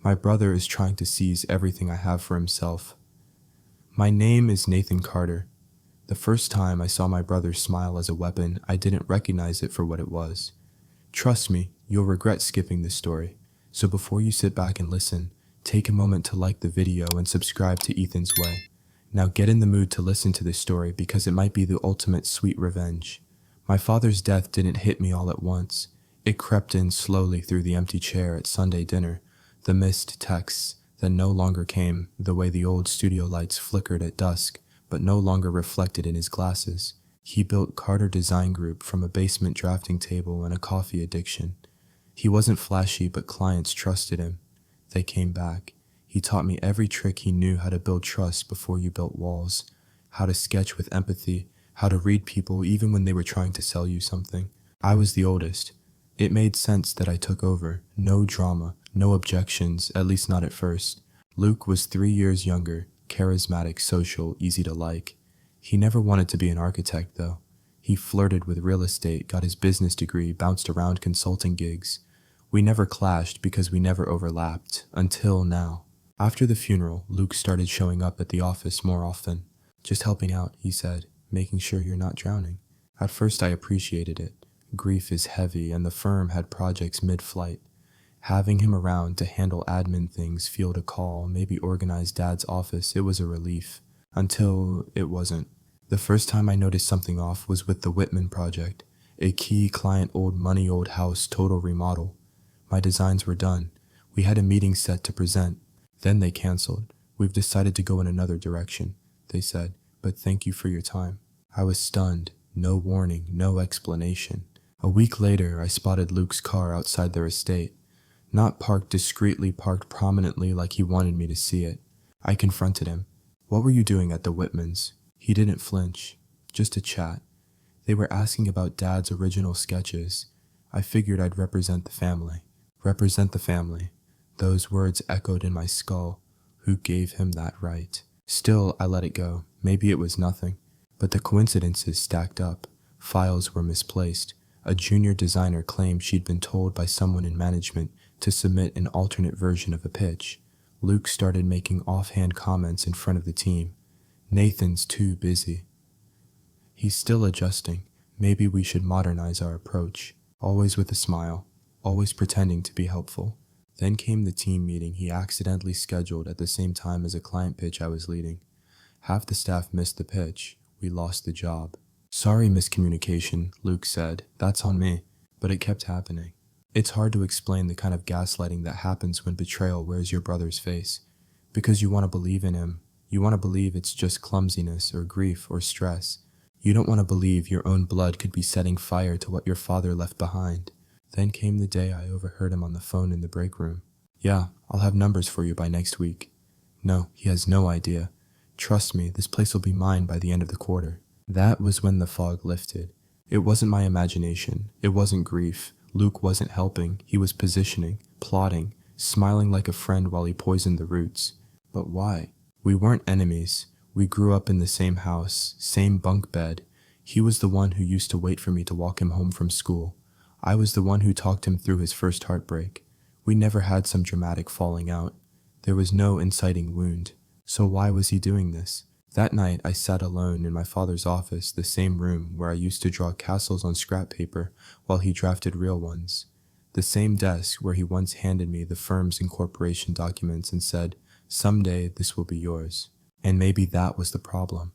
My brother is trying to seize everything I have for himself. My name is Nathan Carter. The first time I saw my brother smile as a weapon, I didn't recognize it for what it was. Trust me, you'll regret skipping this story. So before you sit back and listen, take a moment to like the video and subscribe to Ethan's Way. Now get in the mood to listen to this story because it might be the ultimate sweet revenge. My father's death didn't hit me all at once. It crept in slowly through the empty chair at Sunday dinner, the missed texts that no longer came, the way the old studio lights flickered at dusk but no longer reflected in his glasses. He built Carter Design Group from a basement drafting table and a coffee addiction. He wasn't flashy, but clients trusted him. They came back. He taught me every trick he knew: how to build trust before you built walls, how to sketch with empathy, how to read people even when they were trying to sell you something. I was the oldest. It made sense that I took over. No drama, no objections, at least not at first. Luke was 3 years younger, charismatic, social, easy to like. He never wanted to be an architect, though. He flirted with real estate, got his business degree, bounced around consulting gigs. We never clashed because we never overlapped, until now. After the funeral, Luke started showing up at the office more often. Just helping out, he said, making sure you're not drowning. At first I appreciated it. Grief is heavy and the firm had projects mid-flight. Having him around to handle admin things, field a call, maybe organize Dad's office, it was a relief. Until it wasn't. The first time I noticed something off was with the Whitman project, a key client old money old house total remodel. My designs were done. We had a meeting set to present. Then they canceled. We've decided to go in another direction, they said, but thank you for your time. I was stunned. No warning, no explanation. A week later, I spotted Luke's car outside their estate. Not parked discreetly, parked prominently like he wanted me to see it. I confronted him. What were you doing at the Whitmans? He didn't flinch. Just a chat. They were asking about Dad's original sketches. I figured I'd represent the family. Represent the family. Those words echoed in my skull. Who gave him that right? Still, I let it go. Maybe it was nothing. But the coincidences stacked up. Files were misplaced. A junior designer claimed she'd been told by someone in management to submit an alternate version of a pitch. Luke started making offhand comments in front of the team. Nathan's too busy. He's still adjusting. Maybe we should modernize our approach. Always with a smile. Always pretending to be helpful. Then came the team meeting he accidentally scheduled at the same time as a client pitch I was leading. Half the staff missed the pitch. We lost the job. Sorry, miscommunication, Luke said. That's on me. But it kept happening. It's hard to explain the kind of gaslighting that happens when betrayal wears your brother's face. Because you want to believe in him. You want to believe it's just clumsiness or grief or stress. You don't want to believe your own blood could be setting fire to what your father left behind. Then came the day I overheard him on the phone in the break room. Yeah, I'll have numbers for you by next week. No, he has no idea. Trust me, this place will be mine by the end of the quarter. That was when the fog lifted. It wasn't my imagination. It wasn't grief. Luke wasn't helping. He was positioning, plotting, smiling like a friend while he poisoned the roots. But why? We weren't enemies. We grew up in the same house, same bunk bed. He was the one who used to wait for me to walk him home from school. I was the one who talked him through his first heartbreak. We never had some dramatic falling out. There was no inciting wound. So why was he doing this? That night, I sat alone in my father's office, the same room where I used to draw castles on scrap paper while he drafted real ones. The same desk where he once handed me the firm's incorporation documents and said, "Someday this will be yours." And maybe that was the problem.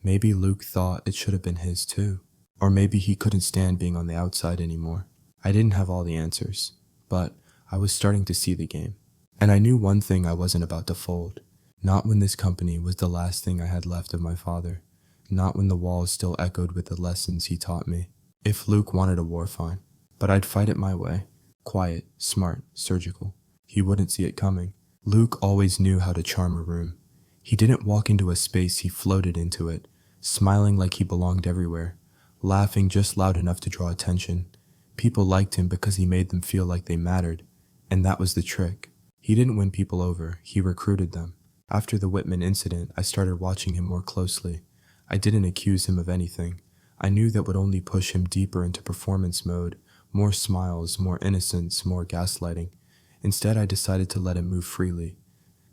Maybe Luke thought it should have been his too. Or maybe he couldn't stand being on the outside anymore. I didn't have all the answers, but I was starting to see the game. And I knew one thing I wasn't about to fold. Not when this company was the last thing I had left of my father. Not when the walls still echoed with the lessons he taught me. If Luke wanted a war, fine. But I'd fight it my way. Quiet, smart, surgical. He wouldn't see it coming. Luke always knew how to charm a room. He didn't walk into a space, he floated into it, smiling like he belonged everywhere, laughing just loud enough to draw attention. People liked him because he made them feel like they mattered. And that was the trick. He didn't win people over, he recruited them. After the Whitman incident, I started watching him more closely. I didn't accuse him of anything. I knew that would only push him deeper into performance mode, more smiles, more innocence, more gaslighting. Instead, I decided to let him move freely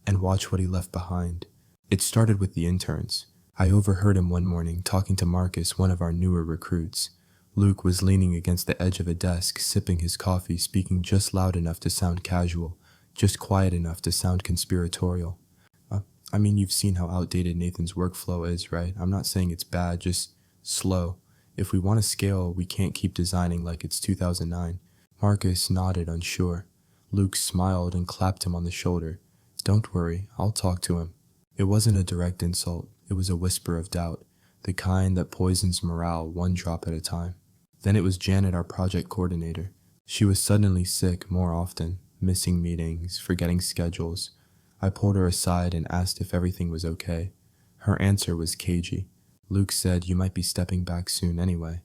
and watch what he left behind. It started with the interns. I overheard him one morning talking to Marcus, one of our newer recruits. Luke was leaning against the edge of a desk, sipping his coffee, speaking just loud enough to sound casual, just quiet enough to sound conspiratorial. You've seen how outdated Nathan's workflow is, right? I'm not saying it's bad, just slow. If we want to scale, we can't keep designing like it's 2009. Marcus nodded, unsure. Luke smiled and clapped him on the shoulder. Don't worry, I'll talk to him. It wasn't a direct insult. It was a whisper of doubt, the kind that poisons morale one drop at a time. Then it was Janet, our project coordinator. She was suddenly sick more often, missing meetings, forgetting schedules. I pulled her aside and asked if everything was okay. Her answer was cagey. Luke said you might be stepping back soon anyway,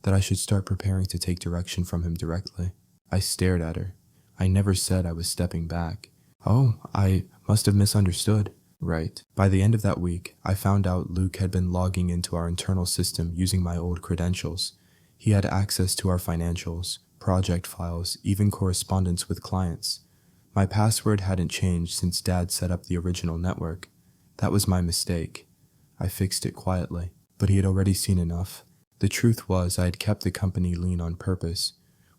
that I should start preparing to take direction from him directly. I stared at her. I never said I was stepping back. Oh, I must have misunderstood. Right. By the end of that week, I found out Luke had been logging into our internal system using my old credentials. He had access to our financials, project files, even correspondence with clients. My password hadn't changed since Dad set up the original network. That was my mistake. I fixed it quietly, but he had already seen enough. The truth was I had kept the company lean on purpose.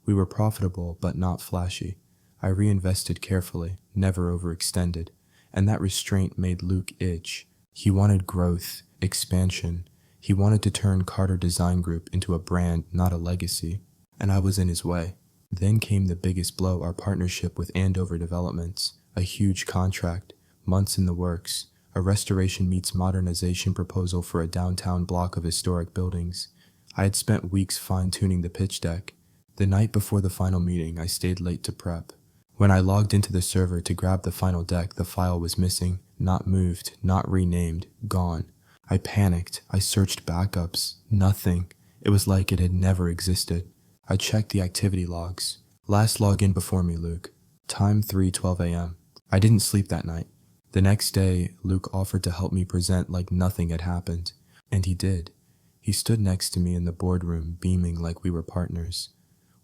We were profitable, but not flashy. I reinvested carefully, never overextended, and that restraint made Luke itch. He wanted growth, expansion. He wanted to turn Carter Design Group into a brand, not a legacy, and I was in his way. Then came the biggest blow, our partnership with Andover Developments, a huge contract, months in the works, a restoration meets modernization proposal for a downtown block of historic buildings. I had spent weeks fine-tuning the pitch deck. The night before the final meeting, I stayed late to prep. When I logged into the server to grab the final deck, the file was missing, not moved, not renamed, gone. I panicked. I searched backups. Nothing. It was like it had never existed. I checked the activity logs. Last login before me, Luke. Time 3:12 a.m. I didn't sleep that night. The next day, Luke offered to help me present like nothing had happened. And he did. He stood next to me in the boardroom, beaming like we were partners.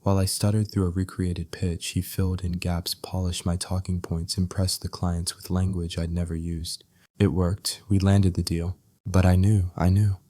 While I stuttered through a recreated pitch, he filled in gaps, polished my talking points, impressed the clients with language I'd never used. It worked. We landed the deal. But I knew.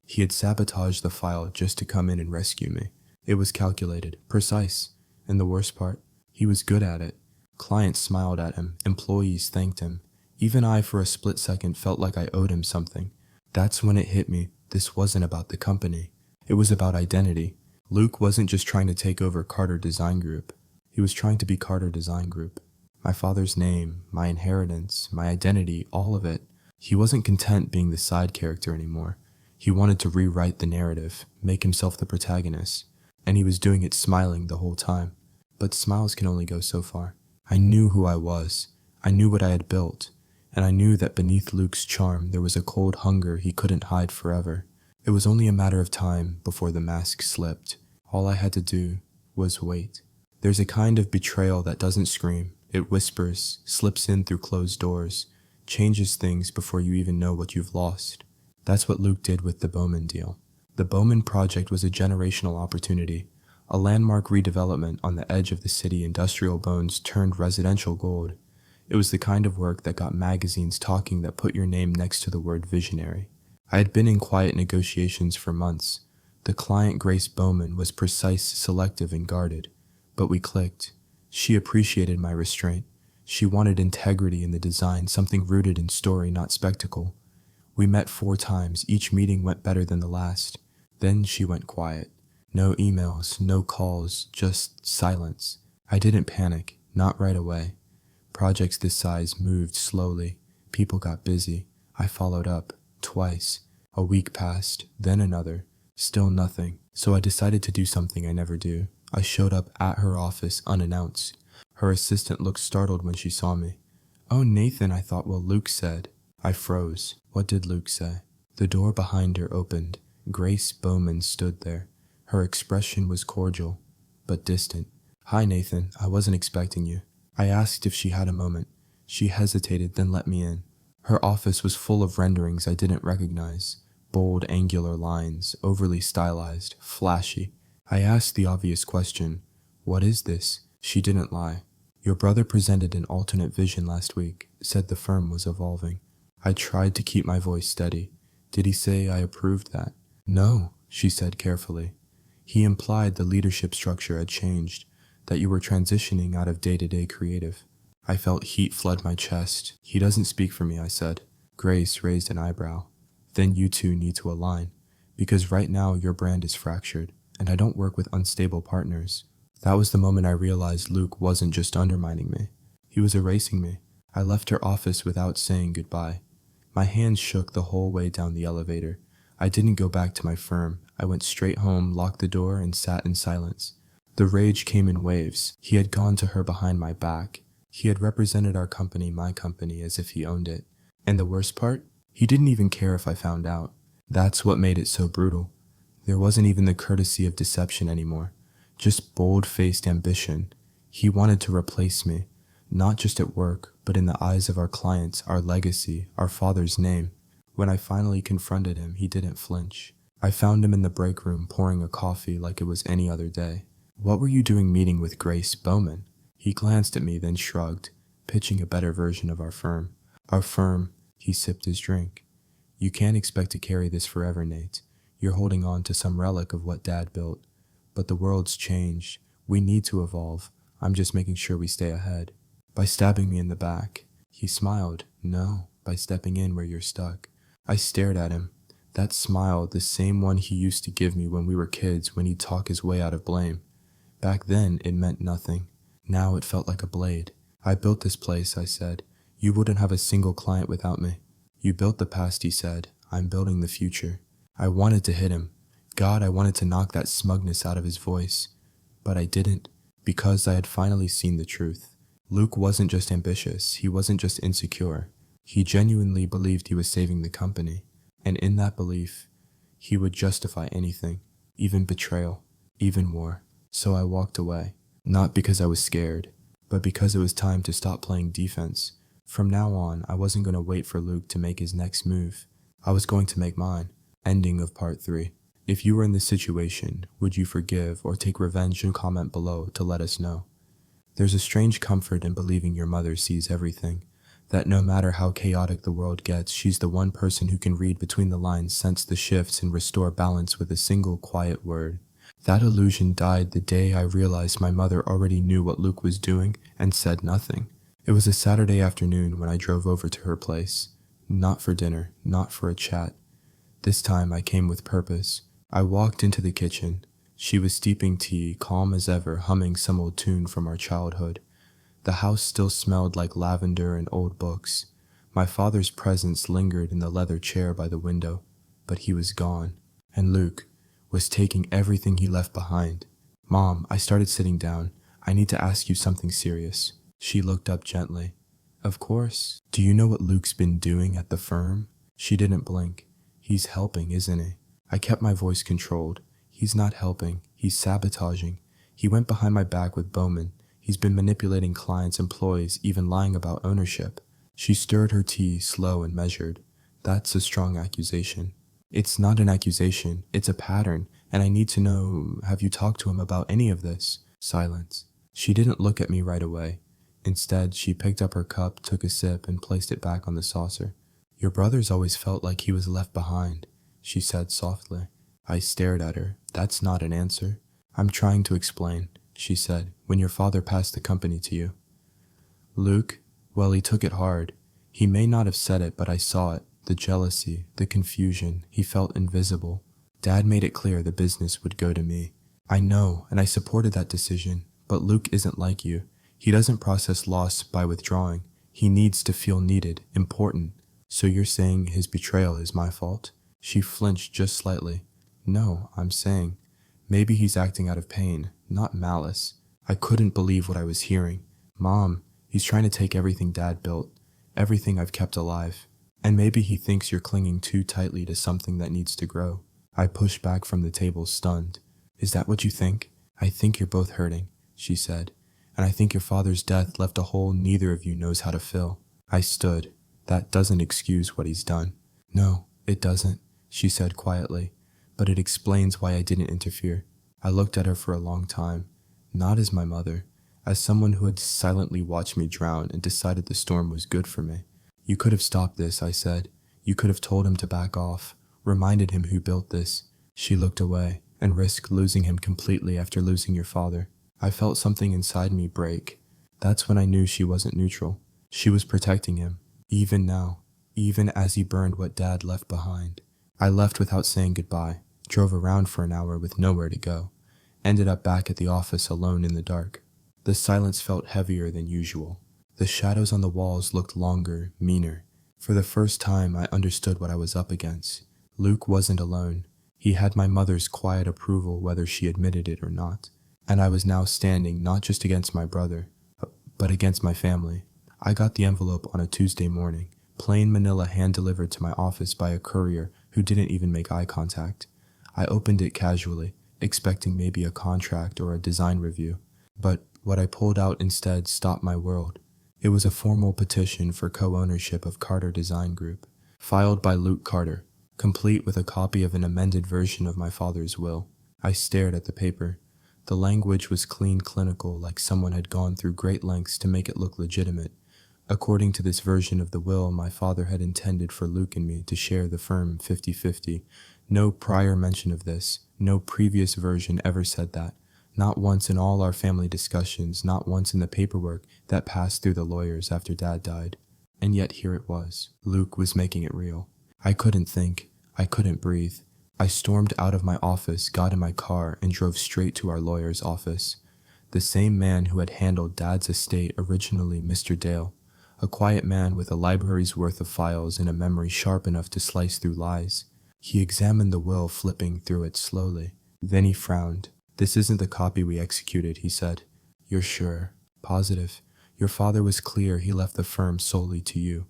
He had sabotaged the file just to come in and rescue me. It was calculated, precise. And the worst part, he was good at it. Clients smiled at him. Employees thanked him. Even I, for a split second, felt like I owed him something. That's when it hit me. This wasn't about the company. It was about identity. Luke wasn't just trying to take over Carter Design Group. He was trying to be Carter Design Group. My father's name, my inheritance, my identity, all of it. He wasn't content being the side character anymore. He wanted to rewrite the narrative, make himself the protagonist. And he was doing it smiling the whole time. But smiles can only go so far. I knew who I was. I knew what I had built. And I knew that beneath Luke's charm there was a cold hunger he couldn't hide forever. It was only a matter of time before the mask slipped. All I had to do was wait. There's a kind of betrayal that doesn't scream. It whispers, slips in through closed doors, changes things before you even know what you've lost. That's what Luke did with the Bowman deal. The Bowman project was a generational opportunity, a landmark redevelopment on the edge of the city industrial bones turned residential gold. It was the kind of work that got magazines talking, that put your name next to the word visionary. I had been in quiet negotiations for months. The client, Grace Bowman, was precise, selective, and guarded. But we clicked. She appreciated my restraint. She wanted integrity in the design, something rooted in story, not spectacle. We met 4 times. Each meeting went better than the last. Then she went quiet. No emails, no calls, just silence. I didn't panic, not right away. Projects this size moved slowly. People got busy. I followed up, twice. A week passed, then another. Still nothing. So I decided to do something I never do. I showed up at her office unannounced. Her assistant looked startled when she saw me. "Oh, Nathan," I thought. "Well, Luke said." I froze. What did Luke say? The door behind her opened. Grace Bowman stood there. Her expression was cordial, but distant. "Hi, Nathan. I wasn't expecting you." I asked if she had a moment. She hesitated, then let me in. Her office was full of renderings I didn't recognize. Bold, angular lines, overly stylized, flashy. I asked the obvious question, "What is this?" She didn't lie. Your brother presented an alternate vision last week, said the firm was evolving. I tried to keep my voice steady. Did he say I approved that? No, she said carefully. He implied the leadership structure had changed, that you were transitioning out of day-to-day creative. I felt heat flood my chest. He doesn't speak for me, I said. Grace raised an eyebrow. Then you two need to align, because right now your brand is fractured, and I don't work with unstable partners. That was the moment I realized Luke wasn't just undermining me. He was erasing me. I left her office without saying goodbye. My hands shook the whole way down the elevator. I didn't go back to my firm. I went straight home, locked the door, and sat in silence. The rage came in waves. He had gone to her behind my back. He had represented our company, my company, as if he owned it. And the worst part? He didn't even care if I found out. That's what made it so brutal. There wasn't even the courtesy of deception anymore. Just bold-faced ambition. He wanted to replace me, not just at work, but in the eyes of our clients, our legacy, our father's name. When I finally confronted him, he didn't flinch. I found him in the break room pouring a coffee like it was any other day. What were you doing meeting with Grace Bowman? He glanced at me, then shrugged, pitching a better version of our firm. Our firm, he sipped his drink. You can't expect to carry this forever, Nate. You're holding on to some relic of what Dad built. But the world's changed. We need to evolve. I'm just making sure we stay ahead. By stabbing me in the back. He smiled. No, by stepping in where you're stuck. I stared at him. That smile, the same one he used to give me when we were kids, when he'd talk his way out of blame. Back then, it meant nothing. Now it felt like a blade. I built this place, I said. You wouldn't have a single client without me. You built the past, he said. I'm building the future. I wanted to hit him. God, I wanted to knock that smugness out of his voice. But I didn't, because I had finally seen the truth. Luke wasn't just ambitious. He wasn't just insecure. He genuinely believed he was saving the company. And in that belief, he would justify anything, even betrayal, even war. So I walked away, not because I was scared, but because it was time to stop playing defense. From now on, I wasn't going to wait for Luke to make his next move. I was going to make mine. Ending of part 3. If you were in this situation, would you forgive or take revenge? And comment below to let us know. There's a strange comfort in believing your mother sees everything, that no matter how chaotic the world gets, she's the one person who can read between the lines, sense the shifts, and restore balance with a single quiet word. That illusion died the day I realized my mother already knew what Luke was doing and said nothing. It was a Saturday afternoon when I drove over to her place. Not for dinner, not for a chat. This time I came with purpose. I walked into the kitchen. She was steeping tea, calm as ever, humming some old tune from our childhood. The house still smelled like lavender and old books. My father's presence lingered in the leather chair by the window, but he was gone, and Luke was taking everything he left behind. Mom, I started sitting down. I need to ask you something serious. She looked up gently. Of course. Do you know what Luke's been doing at the firm? She didn't blink. He's helping, isn't he? I kept my voice controlled. He's not helping. He's sabotaging. He went behind my back with Bowman. He's been manipulating clients, employees, even lying about ownership. She stirred her tea, slow and measured. That's a strong accusation. It's not an accusation. It's a pattern. And I need to know, have you talked to him about any of this? Silence. She didn't look at me right away. Instead, she picked up her cup, took a sip, and placed it back on the saucer. Your brother's always felt like he was left behind, she said softly. I stared at her. That's not an answer. I'm trying to explain, she said, when your father passed the company to you. Luke, well, he took it hard. He may not have said it, but I saw it. The jealousy, the confusion. He felt invisible. Dad made it clear the business would go to me. I know, and I supported that decision, but Luke isn't like you. He doesn't process loss by withdrawing. He needs to feel needed, important. So you're saying his betrayal is my fault? She flinched just slightly. No, I'm saying, maybe he's acting out of pain, not malice. I couldn't believe what I was hearing. Mom, he's trying to take everything Dad built, everything I've kept alive. And maybe he thinks you're clinging too tightly to something that needs to grow. I pushed back from the table, stunned. Is that what you think? I think you're both hurting, she said. And I think your father's death left a hole neither of you knows how to fill. I stood. That doesn't excuse what he's done. No, it doesn't, she said quietly, but it explains why I didn't interfere. I looked at her for a long time, not as my mother, as someone who had silently watched me drown and decided the storm was good for me. You could have stopped this, I said. You could have told him to back off, reminded him who built this. She looked away and risked losing him completely after losing your father. I felt something inside me break. That's when I knew she wasn't neutral. She was protecting him, even now, even as he burned what Dad left behind. I left without saying goodbye, drove around for an hour with nowhere to go, ended up back at the office alone in the dark. The silence felt heavier than usual. The shadows on the walls looked longer, meaner. For the first time, I understood what I was up against. Luke wasn't alone. He had my mother's quiet approval whether she admitted it or not. And I was now standing not just against my brother, but against my family. I got the envelope on a Tuesday morning, plain manila hand-delivered to my office by a courier who didn't even make eye contact. I opened it casually, expecting maybe a contract or a design review. But what I pulled out instead stopped my world. It was a formal petition for co-ownership of Carter Design Group, filed by Luke Carter, complete with a copy of an amended version of my father's will. I stared at the paper. The language was clean, clinical, like someone had gone through great lengths to make it look legitimate. According to this version of the will, my father had intended for Luke and me to share the firm 50-50. No prior mention of this, no previous version ever said that. Not once in all our family discussions, not once in the paperwork that passed through the lawyers after Dad died. And yet here it was. Luke was making it real. I couldn't think. I couldn't breathe. I stormed out of my office, got in my car, and drove straight to our lawyer's office. The same man who had handled Dad's estate, originally Mr. Dale. A quiet man with a library's worth of files and a memory sharp enough to slice through lies. He examined the will, flipping through it slowly. Then he frowned. "This isn't the copy we executed," he said. "You're sure? Positive? Your father was clear he left the firm solely to you.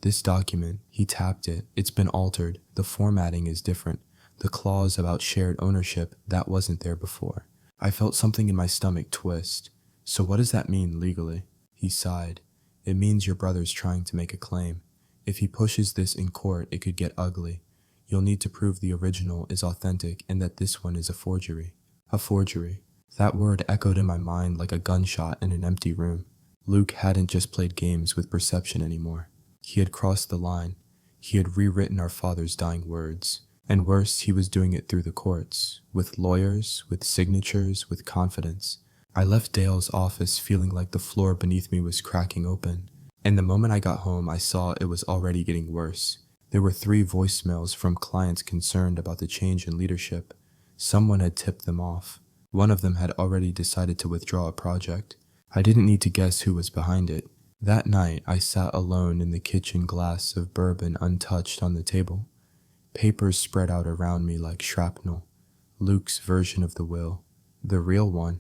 This document, he tapped it. It's been altered. The formatting is different. The clause about shared ownership, that wasn't there before." I felt something in my stomach twist. "So what does that mean legally?" He sighed. "It means your brother's trying to make a claim. If he pushes this in court, it could get ugly. You'll need to prove the original is authentic and that this one is a forgery." A forgery. That word echoed in my mind like a gunshot in an empty room. Luke hadn't just played games with perception anymore. He had crossed the line. He had rewritten our father's dying words. And worse, he was doing it through the courts, with lawyers, with signatures, with confidence. I left Dale's office feeling like the floor beneath me was cracking open. And the moment I got home, I saw it was already getting worse. There were 3 voicemails from clients concerned about the change in leadership. Someone had tipped them off. One of them had already decided to withdraw a project. I didn't need to guess who was behind it. That night, I sat alone in the kitchen, glass of bourbon untouched on the table. Papers spread out around me like shrapnel. Luke's version of the will. The real one.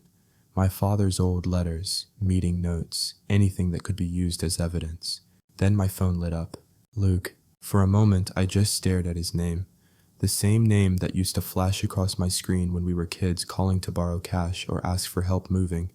My father's old letters, meeting notes, anything that could be used as evidence. Then my phone lit up. Luke. For a moment, I just stared at his name. The same name that used to flash across my screen when we were kids calling to borrow cash or ask for help moving.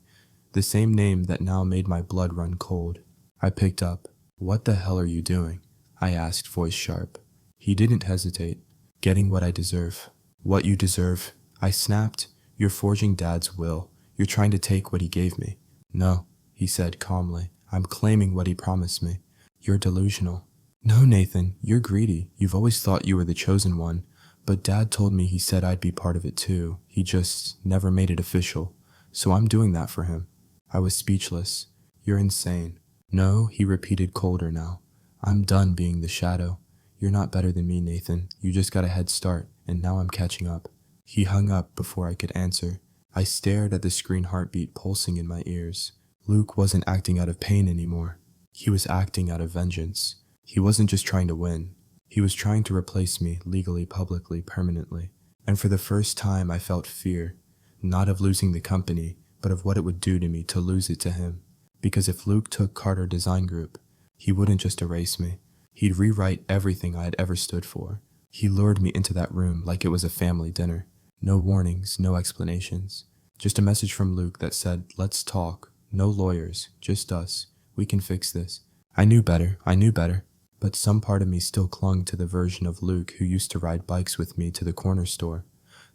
The same name that now made my blood run cold. I picked up. "What the hell are you doing?" I asked, voice sharp. He didn't hesitate. "Getting what I deserve." "What you deserve?" I snapped. "You're forging Dad's will. You're trying to take what he gave me." "No," he said calmly. "I'm claiming what he promised me." "You're delusional." "No, Nathan, you're greedy. You've always thought you were the chosen one. But Dad told me he said I'd be part of it too. He just never made it official. So I'm doing that for him." I was speechless. "You're insane." "No," he repeated colder now. "I'm done being the shadow. You're not better than me, Nathan. You just got a head start, and now I'm catching up." He hung up before I could answer. I stared at the screen heartbeat pulsing in my ears. Luke wasn't acting out of pain anymore. He was acting out of vengeance. He wasn't just trying to win. He was trying to replace me, legally, publicly, permanently. And for the first time I felt fear, not of losing the company, but of what it would do to me to lose it to him. Because if Luke took Carter Design Group, he wouldn't just erase me. He'd rewrite everything I had ever stood for. He lured me into that room like it was a family dinner. No warnings, no explanations. Just a message from Luke that said, "Let's talk. No lawyers, just us. We can fix this." I knew better. But some part of me still clung to the version of Luke who used to ride bikes with me to the corner store.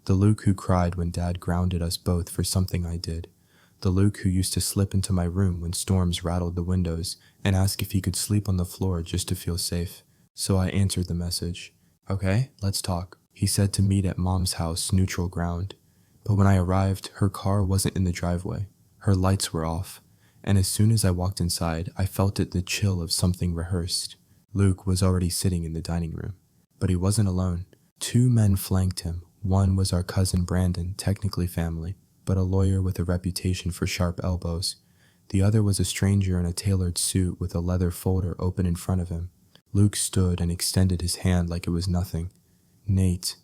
The Luke who cried when Dad grounded us both for something I did. The Luke who used to slip into my room when storms rattled the windows and ask if he could sleep on the floor just to feel safe. So I answered the message. Okay, let's talk. He said to meet at Mom's house, neutral ground. But when I arrived, her car wasn't in the driveway. Her lights were off. And as soon as I walked inside, I felt the chill of something rehearsed. Luke was already sitting in the dining room. But he wasn't alone. Two men flanked him. One was our cousin Brandon, technically family, but a lawyer with a reputation for sharp elbows. The other was a stranger in a tailored suit with a leather folder open in front of him. Luke stood and extended his hand like it was nothing. Nate,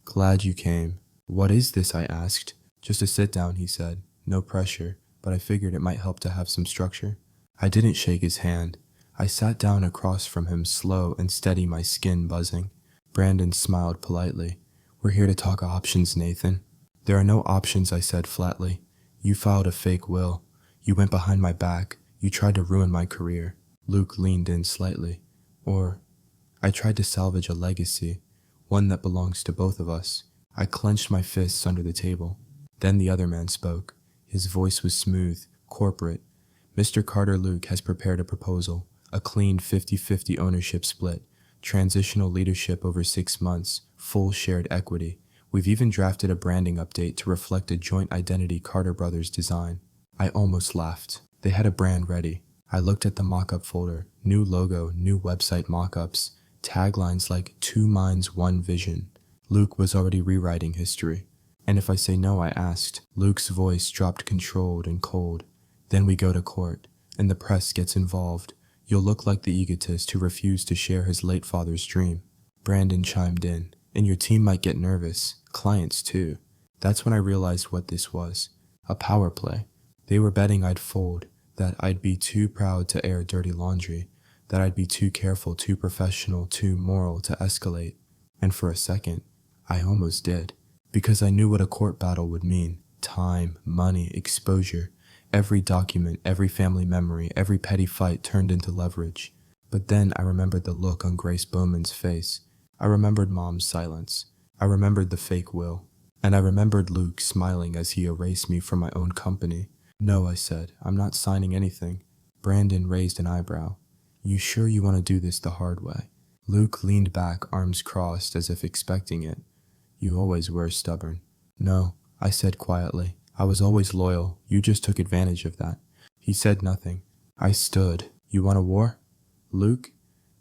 glad you came. What is this? I asked. Just a sit down, he said. No pressure, but I figured it might help to have some structure. I didn't shake his hand. I sat down across from him, slow and steady, my skin buzzing. Brandon smiled politely. We're here to talk options, Nathan. There are no options, I said flatly. You filed a fake will. You went behind my back. You tried to ruin my career. Luke leaned in slightly. Or, I tried to salvage a legacy, one that belongs to both of us. I clenched my fists under the table. Then the other man spoke. His voice was smooth, corporate. Mr. Carter Luke has prepared a proposal, a clean 50-50 ownership split, transitional leadership over 6 months, full shared equity. We've even drafted a branding update to reflect a joint identity Carter Brothers design. I almost laughed. They had a brand ready. I looked at the mock-up folder. New logo, new website mock-ups, taglines like 2 minds, 1 vision. Luke was already rewriting history. And if I say no, I asked. Luke's voice dropped controlled and cold. Then we go to court, and the press gets involved. You'll look like the egotist who refused to share his late father's dream. Brandon chimed in. And your team might get nervous. Clients too. That's when I realized what this was. A power play. They were betting I'd fold, that I'd be too proud to air dirty laundry, that I'd be too careful, too professional, too moral to escalate. And for a second, I almost did. Because I knew what a court battle would mean. Time, money, exposure. Every document, every family memory, every petty fight turned into leverage. But then I remembered the look on Grace Bowman's face. I remembered Mom's silence. I remembered the fake will. And I remembered Luke smiling as he erased me from my own company. No, I said, I'm not signing anything. Brandon raised an eyebrow. You sure you want to do this the hard way? Luke leaned back, arms crossed, as if expecting it. You always were stubborn. No, I said quietly. I was always loyal. You just took advantage of that. He said nothing. I stood. You want a war? Luke?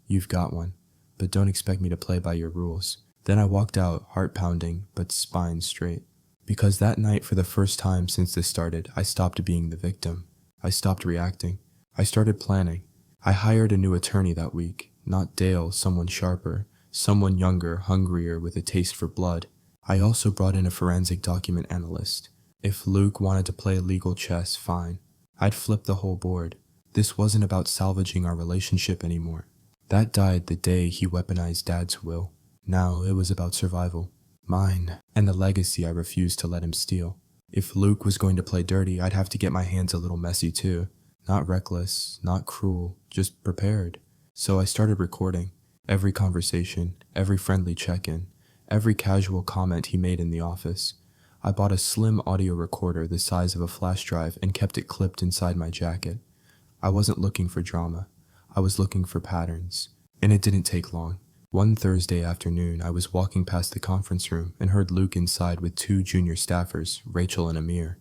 You've got one. But don't expect me to play by your rules. Then I walked out, heart pounding, but spine straight. Because that night, for the first time since this started, I stopped being the victim. I stopped reacting. I started planning. I hired a new attorney that week. Not Dale, someone sharper. Someone younger, hungrier, with a taste for blood. I also brought in a forensic document analyst. If Luke wanted to play legal chess, fine. I'd flip the whole board. This wasn't about salvaging our relationship anymore. That died the day he weaponized Dad's will. Now it was about survival. Mine, and the legacy I refused to let him steal. If Luke was going to play dirty, I'd have to get my hands a little messy too. Not reckless, not cruel, just prepared. So I started recording. Every conversation, every friendly check-in, every casual comment he made in the office. I bought a slim audio recorder the size of a flash drive and kept it clipped inside my jacket. I wasn't looking for drama. I was looking for patterns. And it didn't take long. One Thursday afternoon, I was walking past the conference room and heard Luke inside with 2 junior staffers, Rachel and Amir.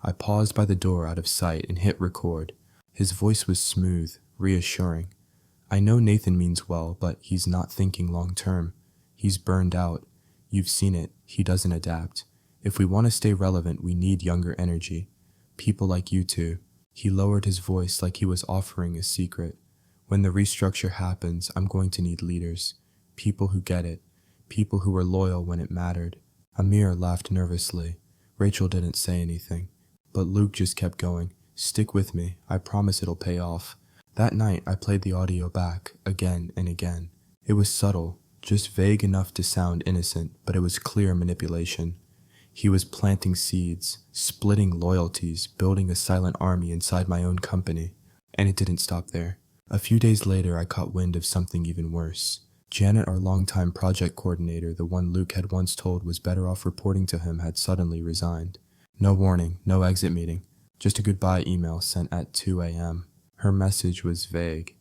I paused by the door out of sight and hit record. His voice was smooth, reassuring. I know Nathan means well, but he's not thinking long term. He's burned out. You've seen it. He doesn't adapt. If we want to stay relevant, we need younger energy. People like you two. He lowered his voice like he was offering a secret. When the restructure happens, I'm going to need leaders. People who get it. People who were loyal when it mattered. Amir laughed nervously. Rachel didn't say anything. But Luke just kept going. Stick with me. I promise it'll pay off. That night, I played the audio back, again and again. It was subtle, just vague enough to sound innocent, but it was clear manipulation. He was planting seeds, splitting loyalties, building a silent army inside my own company. And it didn't stop there. A few days later, I caught wind of something even worse. Janet, our longtime project coordinator, the one Luke had once told was better off reporting to him, had suddenly resigned. No warning, no exit meeting. Just a goodbye email sent at 2 a.m. Her message was vague.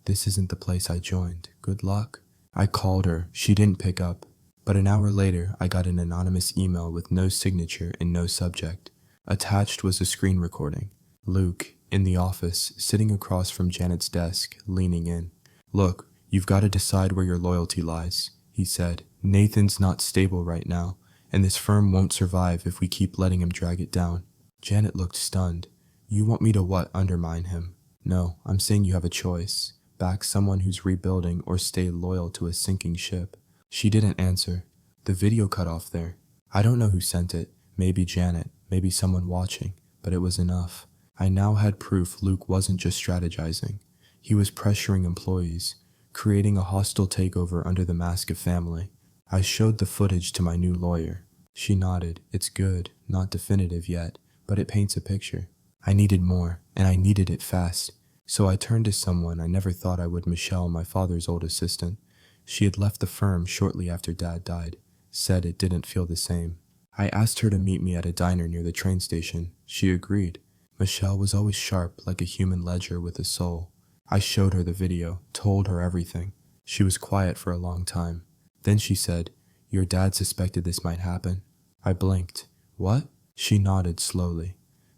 This isn't the place I joined. Good luck. I called her. She didn't pick up. But an hour later, I got an anonymous email with no signature and no subject. Attached was a screen recording. Luke, in the office, sitting across from Janet's desk, leaning in. Look, you've got to decide where your loyalty lies, he said. Nathan's not stable right now, and this firm won't survive if we keep letting him drag it down. Janet looked stunned. You want me to what, undermine him? No, I'm saying you have a choice. Back someone who's rebuilding or stay loyal to a sinking ship. She didn't answer. The video cut off there. I don't know who sent it. Maybe Janet, maybe someone watching, but it was enough. I now had proof Luke wasn't just strategizing. He was pressuring employees, creating a hostile takeover under the mask of family. I showed the footage to my new lawyer. She nodded. It's good, not definitive yet, but it paints a picture. I needed more, and I needed it fast. So I turned to someone I never thought I would, Michelle, my father's old assistant. She had left the firm shortly after Dad died, said it didn't feel the same. I asked her to meet me at a diner near the train station. She agreed. Michelle was always sharp, like a human ledger with a soul. I showed her the video, told her everything. She was quiet for a long time. Then she said, Your dad suspected this might happen. I blinked. What? She nodded slowly.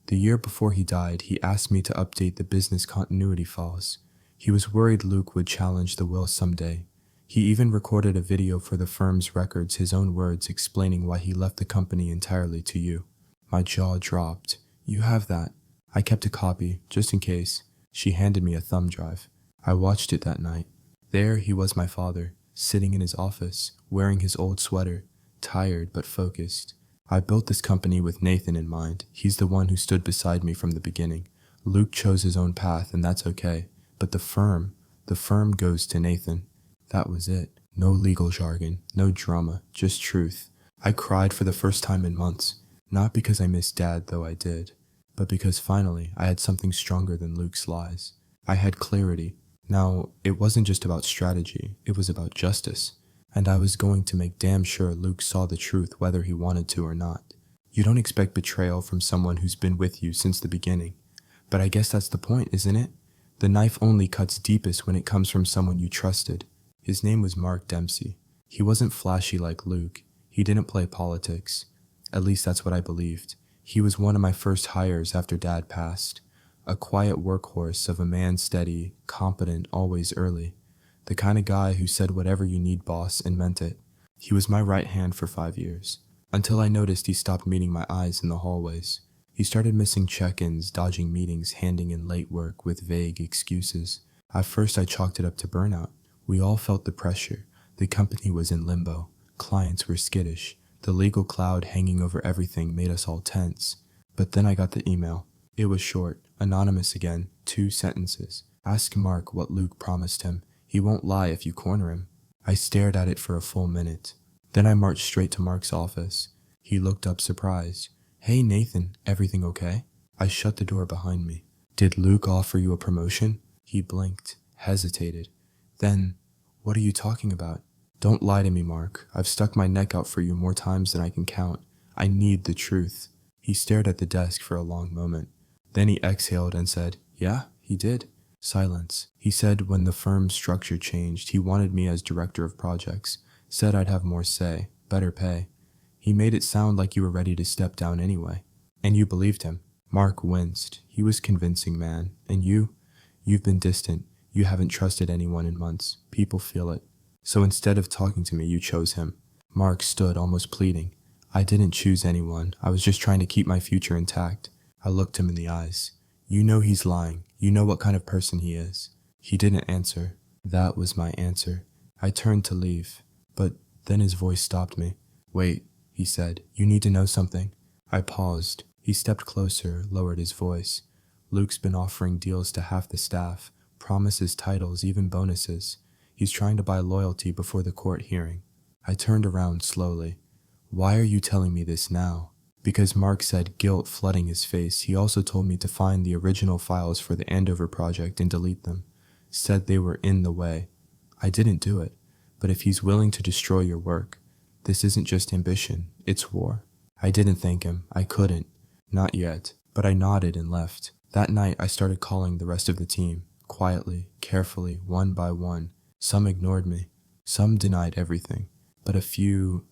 The year before he died, he asked me to update the business continuity files. He was worried Luke would challenge the will someday. He even recorded a video for the firm's records, his own words explaining why he left the company entirely to you. My jaw dropped. You have that. I kept a copy, just in case. She handed me a thumb drive. I watched it that night. There he was, my father, sitting in his office, wearing his old sweater, tired but focused. I built this company with Nathan in mind. He's the one who stood beside me from the beginning. Luke chose his own path, and that's okay. But the firm goes to Nathan. That was it. No legal jargon, no drama, just truth. I cried for the first time in months. Not because I missed Dad, though I did, but because finally I had something stronger than Luke's lies. I had clarity. Now, it wasn't just about strategy, it was about justice. And I was going to make damn sure Luke saw the truth whether he wanted to or not. You don't expect betrayal from someone who's been with you since the beginning. But I guess that's the point, isn't it? The knife only cuts deepest when it comes from someone you trusted. His name was Mark Dempsey. He wasn't flashy like Luke. He didn't play politics. At least that's what I believed. He was one of my first hires after Dad passed. A quiet workhorse of a man, steady, competent, always early. The kind of guy who said whatever you need, boss, and meant it. He was my right hand for 5 years. Until I noticed he stopped meeting my eyes in the hallways. He started missing check-ins, dodging meetings, handing in late work with vague excuses. At first I chalked it up to burnout. We all felt the pressure. The company was in limbo. Clients were skittish. The legal cloud hanging over everything made us all tense. But then I got the email. It was short, anonymous again, 2 sentences. Ask Mark what Luke promised him. He won't lie if you corner him. I stared at it for a full minute. Then I marched straight to Mark's office. He looked up surprised. Hey Nathan, everything okay? I shut the door behind me. Did Luke offer you a promotion? He blinked, hesitated. Then, what are you talking about? Don't lie to me, Mark. I've stuck my neck out for you more times than I can count. I need the truth. He stared at the desk for a long moment. Then he exhaled and said, Yeah, he did. Silence. He said when the firm's structure changed, he wanted me as director of projects. Said I'd have more say, better pay. He made it sound like you were ready to step down anyway. And you believed him. Mark winced. He was convincing, man. And you've been distant. You haven't trusted anyone in months. People feel it. So instead of talking to me, you chose him. Mark stood, almost pleading. I didn't choose anyone. I was just trying to keep my future intact. I looked him in the eyes. You know he's lying. You know what kind of person he is. He didn't answer. That was my answer. I turned to leave, but then his voice stopped me. Wait, he said. You need to know something. I paused. He stepped closer, lowered his voice. Luke's been offering deals to half the staff. Promises, titles, even bonuses. He's trying to buy loyalty before the court hearing. I turned around slowly. Why are you telling me this now? Because Mark said, guilt flooding his face. He also told me to find the original files for the Andover project and delete them. Said they were in the way. I didn't do it. But if he's willing to destroy your work, this isn't just ambition, it's war. I didn't thank him. I couldn't. Not yet. but I nodded and left. That night, I started calling the rest of the team, quietly, carefully, one by one. Some ignored me. Some denied everything. But a few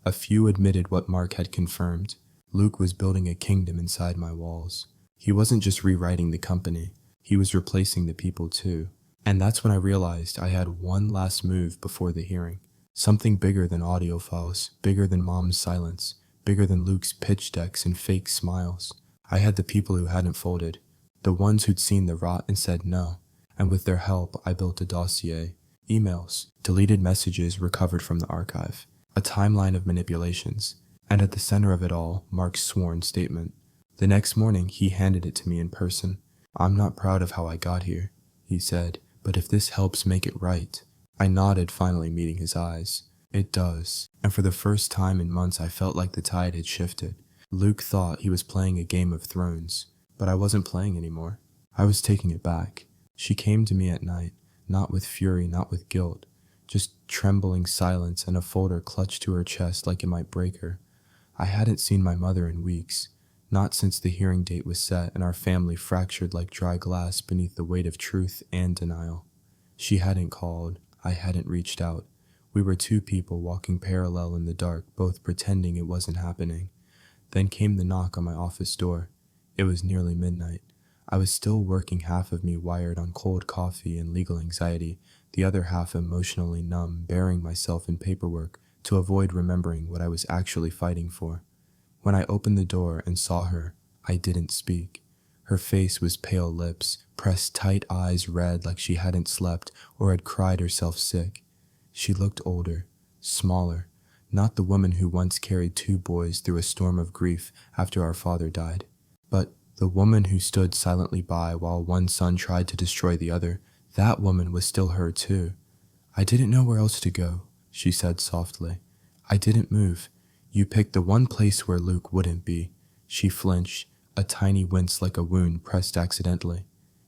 admitted what Mark had confirmed. Luke was building a kingdom inside my walls. He wasn't just rewriting the company. He was replacing the people too. And that's when I realized I had one last move before the hearing. Something bigger than audio files, bigger than Mom's silence, bigger than Luke's pitch decks and fake smiles. I had the people who hadn't folded, the ones who'd seen the rot and said no. And with their help, I built a dossier, emails, deleted messages recovered from the archive, a timeline of manipulations, and at the center of it all, Mark's sworn statement. The next morning, he handed it to me in person. "I'm not proud of how I got here," he said, "but if this helps make it right." I nodded, finally meeting his eyes. It does. And for the first time in months, I felt like the tide had shifted. Luke thought he was playing a Game of Thrones, but I wasn't playing anymore. I was taking it back. She came to me at night, not with fury, not with guilt, just trembling silence and a folder clutched to her chest like it might break her. I hadn't seen my mother in weeks, not since the hearing date was set and our family fractured like dry glass beneath the weight of truth and denial. She hadn't called. I hadn't reached out. We were two people walking parallel in the dark, both pretending it wasn't happening. Then came the knock on my office door. It was nearly midnight. I was still working, half of me wired on cold coffee and legal anxiety, the other half emotionally numb, burying myself in paperwork to avoid remembering what I was actually fighting for. When I opened the door and saw her, I didn't speak. Her face was pale lips, pressed tight eyes red like she hadn't slept or had cried herself sick. She looked older, smaller, not the woman who once carried two boys through a storm of grief after our father died, but the woman who stood silently by while one son tried to destroy the other. That woman was still her too. "I didn't know where else to go," she said softly. "I didn't move. You picked the one place where Luke wouldn't be." She flinched, a tiny wince like a wound pressed accidentally.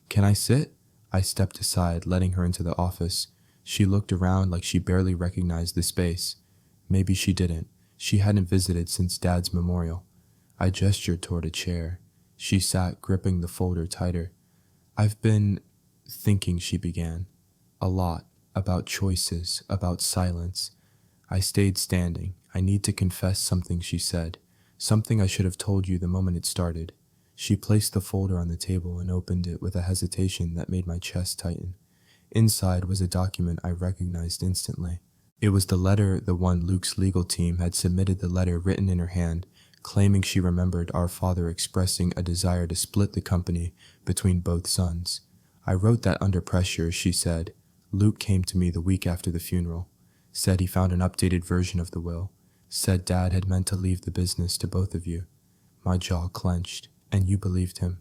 "Can I sit?" I stepped aside, letting her into the office. She looked around like she barely recognized the space. Maybe she didn't. She hadn't visited since Dad's memorial. I gestured toward a chair. She sat, gripping the folder tighter. "I've been thinking," she began. "A lot. About choices, about silence." I stayed standing. "I need to confess something," she said. "Something I should have told you the moment it started." She placed the folder on the table and opened it with a hesitation that made my chest tighten. Inside was a document I recognized instantly. It was the letter the one Luke's legal team had submitted, the letter written in her hand, claiming she remembered our father expressing a desire to split the company between both sons. "I wrote that under pressure," she said. "Luke came to me the week after the funeral. Said he found an updated version of the will. Said Dad had meant to leave the business to both of you." My jaw clenched. "And you believed him?"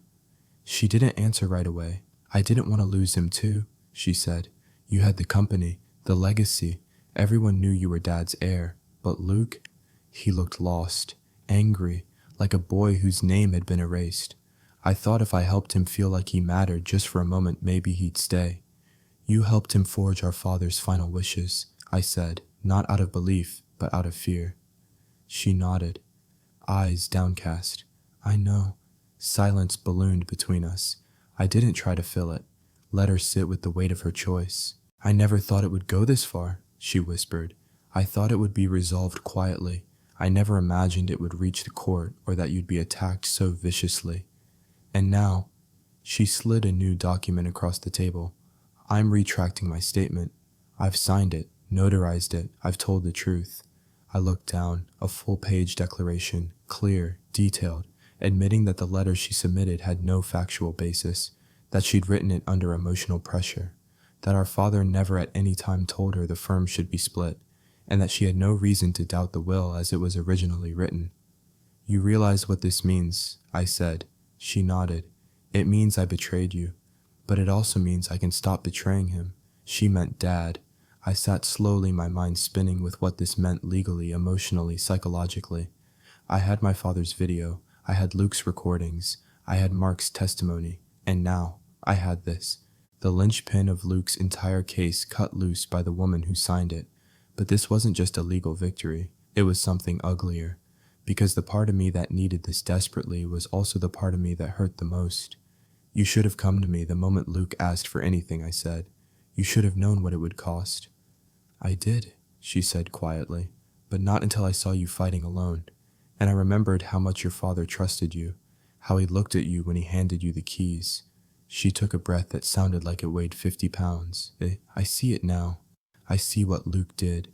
She didn't answer right away. "I didn't want to lose him too," she said. "You had the company, the legacy. Everyone knew you were Dad's heir. But Luke?" He looked lost, angry, like a boy whose name had been erased. I thought if I helped him feel like he mattered just for a moment, maybe he'd stay. "You helped him forge our father's final wishes," I said, not out of belief, but out of fear. She nodded, eyes downcast. "I know." Silence ballooned between us. I didn't try to fill it. Let her sit with the weight of her choice. "I never thought it would go this far," she whispered. "I thought it would be resolved quietly. I never imagined it would reach the court or that you'd be attacked so viciously. And now," she slid a new document across the table. "I'm retracting my statement. I've signed it, notarized it, I've told the truth." I looked down, a full-page declaration, clear, detailed, admitting that the letter she submitted had no factual basis, that she'd written it under emotional pressure, that our father never at any time told her the firm should be split, and that she had no reason to doubt the will as it was originally written. "You realize what this means," I said. She nodded. "It means I betrayed you, but it also means I can stop betraying him." She meant Dad. I sat slowly, my mind spinning with what this meant legally, emotionally, psychologically. I had my father's video. I had Luke's recordings. I had Mark's testimony. And now, I had this. The linchpin of Luke's entire case cut loose by the woman who signed it. But this wasn't just a legal victory. It was something uglier. because the part of me that needed this desperately was also the part of me that hurt the most. You should have come to me the moment Luke asked for anything, I said. You should have known what it would cost. I did, she said quietly, but not until I saw you fighting alone, and I remembered how much your father trusted you, how he looked at you when he handed you the keys. She took a breath that sounded like it weighed 50 pounds. I see it now. I see what Luke did,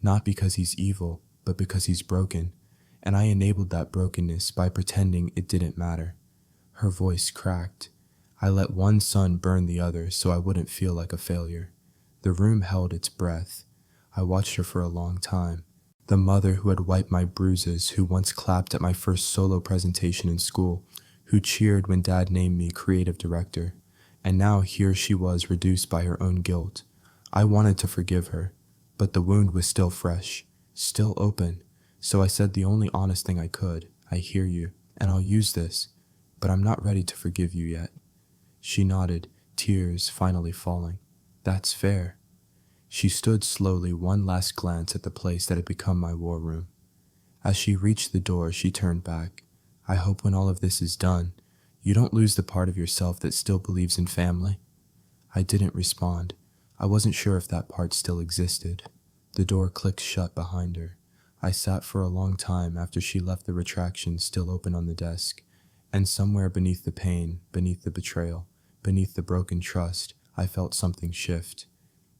not because he's evil, but because he's broken, and I enabled that brokenness by pretending it didn't matter. Her voice cracked. I let one son burn the other so I wouldn't feel like a failure. The room held its breath. I watched her for a long time. The mother who had wiped my bruises, who once clapped at my first solo presentation in school, who cheered when Dad named me creative director. And now here she was, reduced by her own guilt. I wanted to forgive her, but the wound was still fresh, still open. So I said the only honest thing I could. I hear you, and I'll use this, but I'm not ready to forgive you yet. She nodded, tears finally falling. That's fair. She stood slowly, one last glance at the place that had become my war room. As she reached the door, she turned back. I hope when all of this is done, you don't lose the part of yourself that still believes in family. I didn't respond. I wasn't sure if that part still existed. The door clicked shut behind her. I sat for a long time after she left the retraction still open on the desk, and somewhere beneath the pain, beneath the betrayal, beneath the broken trust, I felt something shift.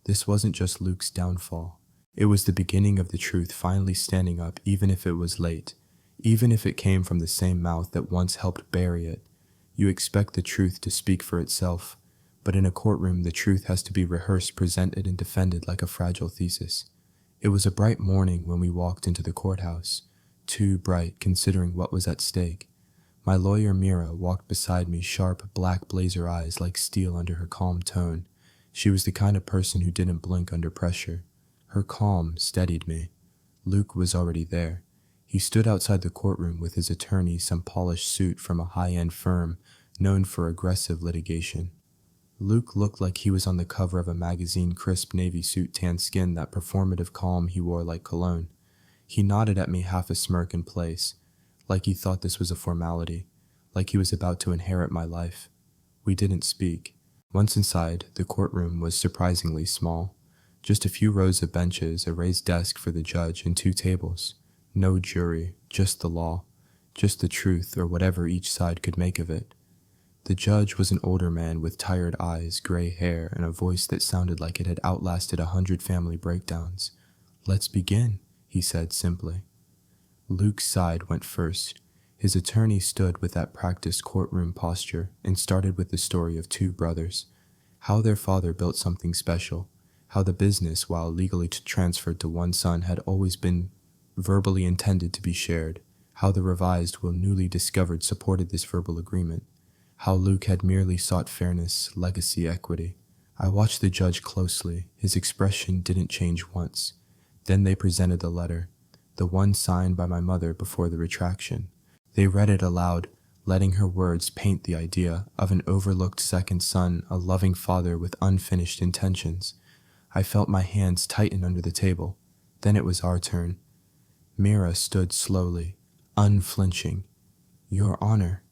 This wasn't just Luke's downfall. It was the beginning of the truth finally standing up, even if it was late, even if it came from the same mouth that once helped bury it. You expect the truth to speak for itself, but in a courtroom the truth has to be rehearsed, presented, and defended like a fragile thesis. It was a bright morning when we walked into the courthouse, too bright considering what was at stake. My lawyer Mira walked beside me, sharp black blazer eyes like steel under her calm tone. She was the kind of person who didn't blink under pressure. Her calm steadied me. Luke was already there. He stood outside the courtroom with his attorney, some polished suit from a high-end firm known for aggressive litigation. Luke looked like he was on the cover of a magazine, crisp navy suit, tan skin, that performative calm he wore like cologne. He nodded at me, half a smirk in place, like he thought this was a formality, like he was about to inherit my life. We didn't speak. Once inside, the courtroom was surprisingly small. Just a few rows of benches, a raised desk for the judge, and 2 tables. No jury, just the law, just the truth, or whatever each side could make of it. The judge was an older man with tired eyes, gray hair, and a voice that sounded like it had outlasted 100 family breakdowns. "Let's begin," he said simply. Luke's side went first. His attorney stood with that practiced courtroom posture and started with the story of 2 brothers, how their father built something special, how the business, while legally transferred to one son, had always been verbally intended to be shared, how the revised will newly discovered supported this verbal agreement, how Luke had merely sought fairness, legacy, equity. I watched the judge closely. His expression didn't change once. Then they presented the letter, the one signed by my mother before the retraction. They read it aloud, letting her words paint the idea of an overlooked second son, a loving father with unfinished intentions. I felt my hands tighten under the table. Then it was our turn. Mira stood slowly, unflinching. "Your Honor,"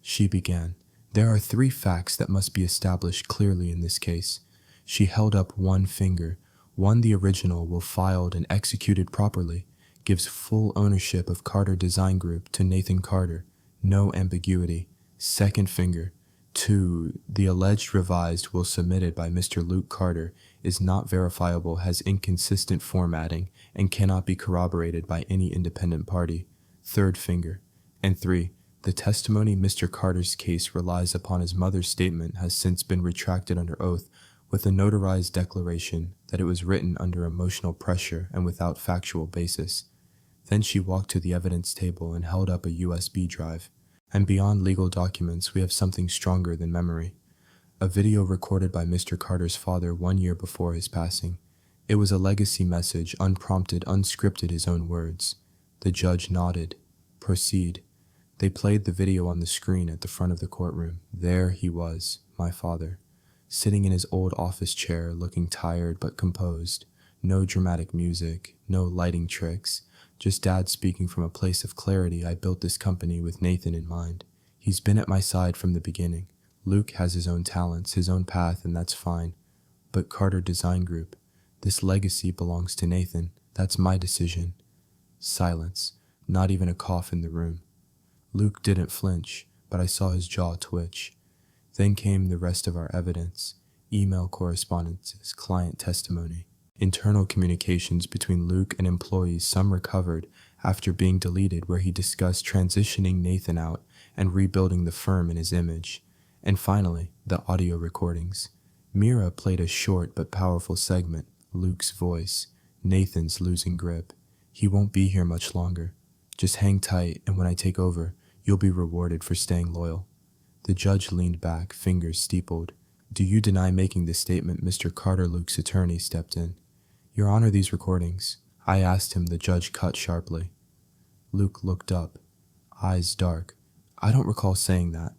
she began, "there are 3 facts that must be established clearly in this case." She held up one finger. One, the original will filed and executed properly, gives full ownership of Carter Design Group to Nathan Carter. No ambiguity. Second finger. 2, the alleged revised will submitted by Mr. Luke Carter is not verifiable, has inconsistent formatting, and cannot be corroborated by any independent party. Third finger. And 3, the testimony Mr. Carter's case relies upon his mother's statement has since been retracted under oath with a notarized declaration that it was written under emotional pressure and without factual basis. Then she walked to the evidence table and held up a USB drive. And beyond legal documents, we have something stronger than memory. A video recorded by Mr. Carter's father 1 year before his passing. It was a legacy message, unprompted, unscripted, his own words. The judge nodded. "Proceed." They played the video on the screen at the front of the courtroom. There he was, my father, sitting in his old office chair, looking tired but composed. No dramatic music, no lighting tricks, Just Dad speaking from a place of clarity. I built this company with Nathan in mind. He's been at my side from the beginning. Luke has his own talents, his own path, and that's fine. But Carter Design Group, this legacy belongs to Nathan. That's my decision. Silence. Not even a cough in the room. Luke didn't flinch, but I saw his jaw twitch. Then came the rest of our evidence. Email correspondences, client testimony, internal communications between Luke and employees, some recovered after being deleted, where he discussed transitioning Nathan out and rebuilding the firm in his image. And finally, the audio recordings. Mira played a short but powerful segment, Luke's voice, Nathan's losing grip. He won't be here much longer. Just hang tight, and when I take over, you'll be rewarded for staying loyal. The judge leaned back, fingers steepled. Do you deny making this statement? Mr. Carter, Luke's attorney, stepped in. Your Honor, these recordings. I asked him, the judge cut sharply. Luke looked up, eyes dark. I don't recall saying that.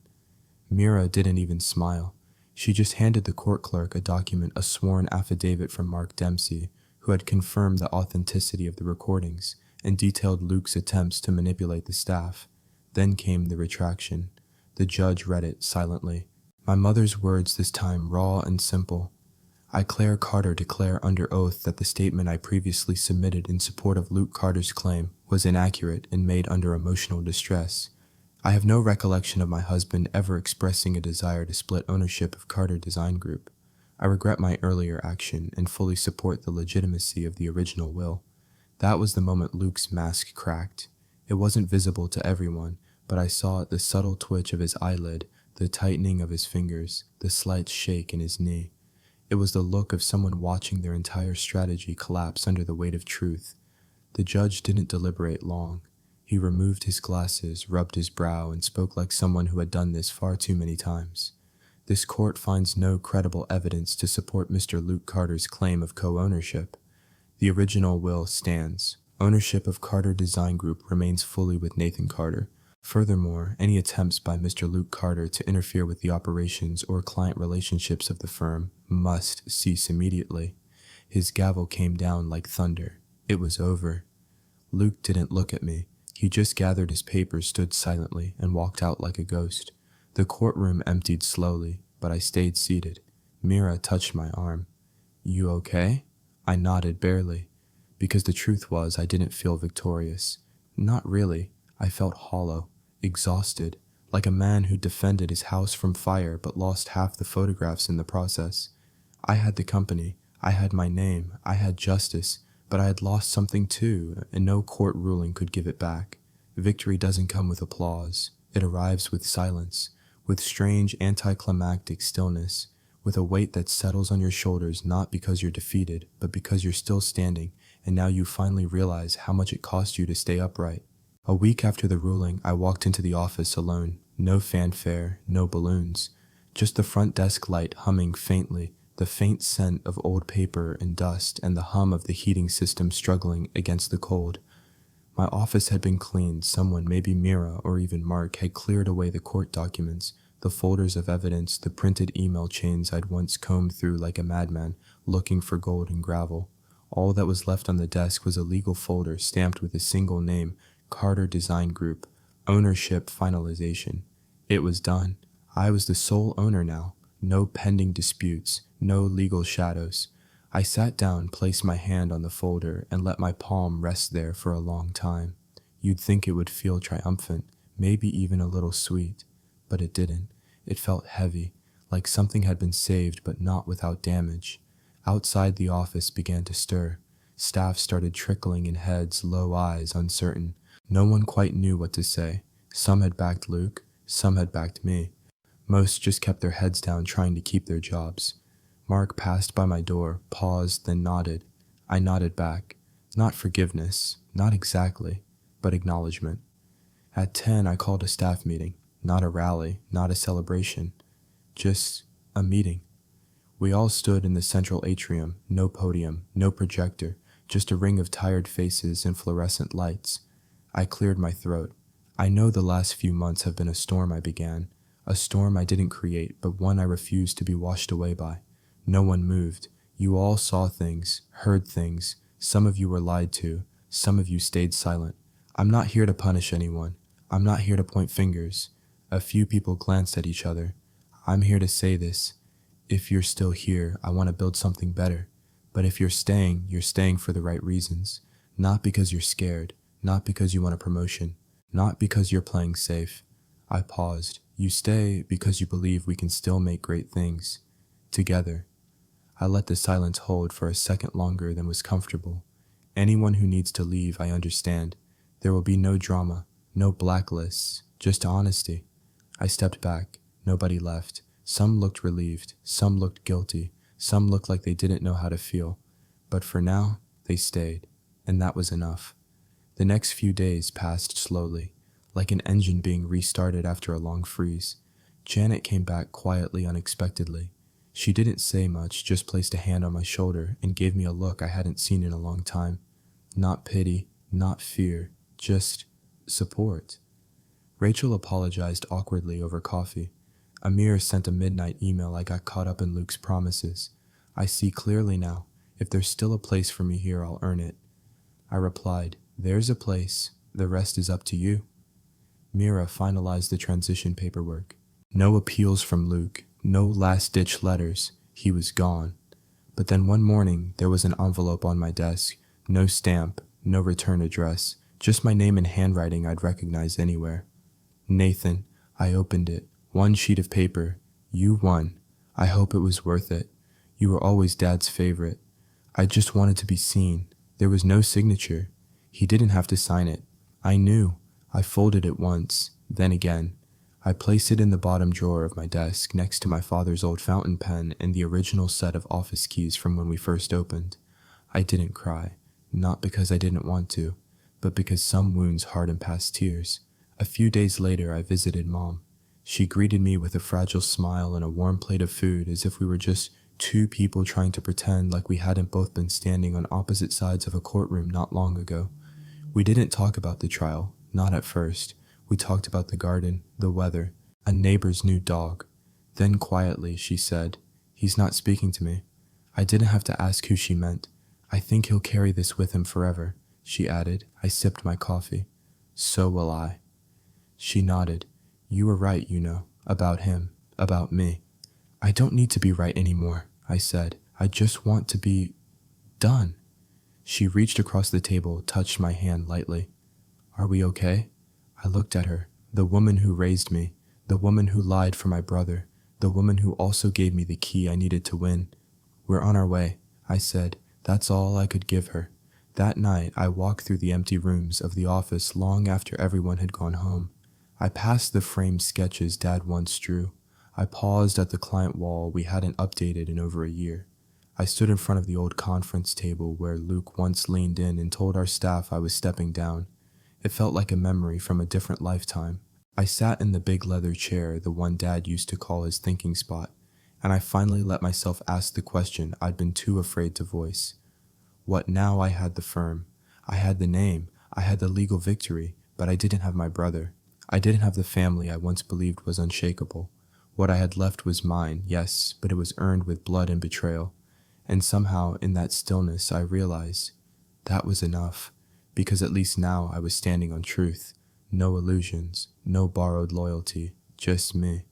Mira didn't even smile. She just handed the court clerk a document, a sworn affidavit from Mark Dempsey, who had confirmed the authenticity of the recordings and detailed Luke's attempts to manipulate the staff. Then came the retraction. The judge read it silently. My mother's words this time, raw and simple. I, Claire Carter, declare under oath that the statement I previously submitted in support of Luke Carter's claim was inaccurate and made under emotional distress. I have no recollection of my husband ever expressing a desire to split ownership of Carter Design Group. I regret my earlier action and fully support the legitimacy of the original will. That was the moment Luke's mask cracked. It wasn't visible to everyone, but I saw it, the subtle twitch of his eyelid, the tightening of his fingers, the slight shake in his knee. It was the look of someone watching their entire strategy collapse under the weight of truth. The judge didn't deliberate long. He removed his glasses, rubbed his brow, and spoke like someone who had done this far too many times. This court finds no credible evidence to support Mr. Luke Carter's claim of co-ownership. The original will stands. Ownership of Carter Design Group remains fully with Nathan Carter. Furthermore, any attempts by Mr. Luke Carter to interfere with the operations or client relationships of the firm must cease immediately. His gavel came down like thunder. It was over. Luke didn't look at me. He just gathered his papers, stood silently, and walked out like a ghost. The courtroom emptied slowly, but I stayed seated. Mira touched my arm. You okay? I nodded barely, because the truth was I didn't feel victorious. Not really. I felt hollow, exhausted, like a man who defended his house from fire but lost half the photographs in the process. I had the company, I had my name, I had justice, but I had lost something too, and no court ruling could give it back. Victory doesn't come with applause. It arrives with silence, with strange anticlimactic stillness, with a weight that settles on your shoulders not because you're defeated, but because you're still standing, and now you finally realize how much it cost you to stay upright. A week after the ruling, I walked into the office alone. No fanfare, no balloons. Just the front desk light humming faintly, the faint scent of old paper and dust, and the hum of the heating system struggling against the cold. My office had been cleaned. Someone, maybe Mira or even Mark, had cleared away the court documents, the folders of evidence, the printed email chains I'd once combed through like a madman, looking for gold and gravel. All that was left on the desk was a legal folder stamped with a single name, Carter Design Group, ownership finalization. It was done. I was the sole owner now. No pending disputes, no legal shadows. I sat down, placed my hand on the folder, and let my palm rest there for a long time. You'd think it would feel triumphant, maybe even a little sweet, but it didn't. It felt heavy, like something had been saved but not without damage. Outside, the office began to stir. Staff started trickling in heads, low eyes, uncertain. No one quite knew what to say. Some had backed Luke, some had backed me. Most just kept their heads down, trying to keep their jobs. Mark passed by my door, paused, then nodded. I nodded back. Not forgiveness, not exactly, but acknowledgement. At 10, I called a staff meeting. Not a rally, not a celebration. Just a meeting. We all stood in the central atrium, no podium, no projector, just a ring of tired faces and fluorescent lights. I cleared my throat. I know the last few months have been a storm I began, a storm I didn't create, but one I refused to be washed away by. No one moved. You all saw things, heard things. Some of you were lied to. Some of you stayed silent. I'm not here to punish anyone. I'm not here to point fingers. A few people glanced at each other. I'm here to say this. If you're still here, I want to build something better. But if you're staying for the right reasons. Not because you're scared, not because you want a promotion, not because you're playing safe. I paused. You stay because you believe we can still make great things. Together. I let the silence hold for a second longer than was comfortable. Anyone who needs to leave, I understand. There will be no drama, no blacklists, just honesty. I stepped back. Nobody left. Some looked relieved, some looked guilty, some looked like they didn't know how to feel. But for now, they stayed, and that was enough. The next few days passed slowly, like an engine being restarted after a long freeze. Janet came back quietly, unexpectedly. She didn't say much, just placed a hand on my shoulder and gave me a look I hadn't seen in a long time. Not pity, not fear, just support. Rachel apologized awkwardly over coffee. Amir sent a midnight email. I got caught up in Luke's promises. I see clearly now. If there's still a place for me here, I'll earn it. I replied, there's a place. The rest is up to you. Mira finalized the transition paperwork. No appeals from Luke. No last-ditch letters. He was gone. But then one morning, there was an envelope on my desk. No stamp, no return address. Just my name and handwriting I'd recognize anywhere. Nathan. I opened it. One sheet of paper. You won. I hope it was worth it. You were always Dad's favorite. I just wanted to be seen. There was no signature. He didn't have to sign it. I knew. I folded it once, then again. I placed it in the bottom drawer of my desk next to my father's old fountain pen and the original set of office keys from when we first opened. I didn't cry, not because I didn't want to, but because some wounds harden past tears. A few days later, I visited Mom. She greeted me with a fragile smile and a warm plate of food as if we were just two people trying to pretend like we hadn't both been standing on opposite sides of a courtroom not long ago. We didn't talk about the trial, not at first. We talked about the garden, the weather, a neighbor's new dog. Then quietly, she said, he's not speaking to me. I didn't have to ask who she meant. I think he'll carry this with him forever, she added. I sipped my coffee. So will I. She nodded. You were right, about him, about me. I don't need to be right anymore, I said. I just want to be done. She reached across the table, touched my hand lightly. Are we okay? I looked at her, the woman who raised me, the woman who lied for my brother, the woman who also gave me the key I needed to win. We're on our way, I said. That's all I could give her. That night, I walked through the empty rooms of the office long after everyone had gone home. I passed the framed sketches Dad once drew. I paused at the client wall we hadn't updated in over a year. I stood in front of the old conference table where Luke once leaned in and told our staff I was stepping down. It felt like a memory from a different lifetime. I sat in the big leather chair, the one Dad used to call his thinking spot, and I finally let myself ask the question I'd been too afraid to voice. What now? I had the firm. I had the name. I had the legal victory, but I didn't have my brother. I didn't have the family I once believed was unshakable. What I had left was mine, yes, but it was earned with blood and betrayal. And somehow, in that stillness, I realized that was enough, because at least now I was standing on truth. No illusions, no borrowed loyalty, just me.